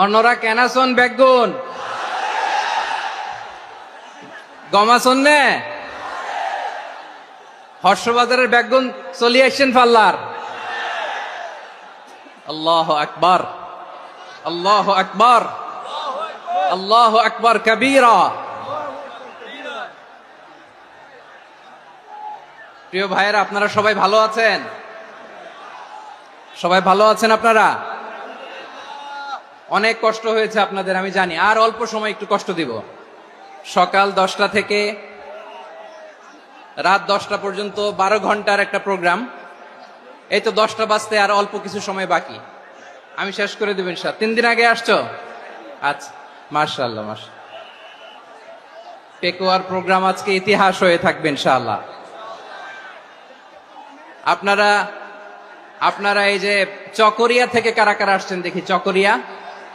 অন্যরা কেনাসন বেগুন গমাসন নে হর্ষবাজারের বেগুন চলি আসছেন পাল্লার। আল্লাহ আকবার, আল্লাহ আকবার, আল্লাহ আকবার কবীরা। প্রিয় ভাইয়েরা, আপনারা সবাই ভালো আছেন? সবাই ভালো আছেন? আপনারা অনেক কষ্ট হয়েছে আপনাদের, আমি জানি। আর অল্প সময় একটু কষ্ট দিব। সকাল 10টা থেকে রাত 10টা পর্যন্ত 12 ঘন্টার একটা প্রোগ্রাম। এই তো 10টা বাজতে আর অল্প কিছু সময় বাকি, আমি শেষ করে দেব ইনশাআল্লাহ। 3 দিন আগে আসছো? আচ্ছা, মাশাআল্লাহ মাশাআল্লাহ। পেকুয়ার প্রোগ্রাম আজকে ইতিহাস হয়ে থাকবে ইনশাআল্লাহ। আপনারা এই যে চকরিয়া থেকে কারা কারা আসছেন দেখি। চকরিয়া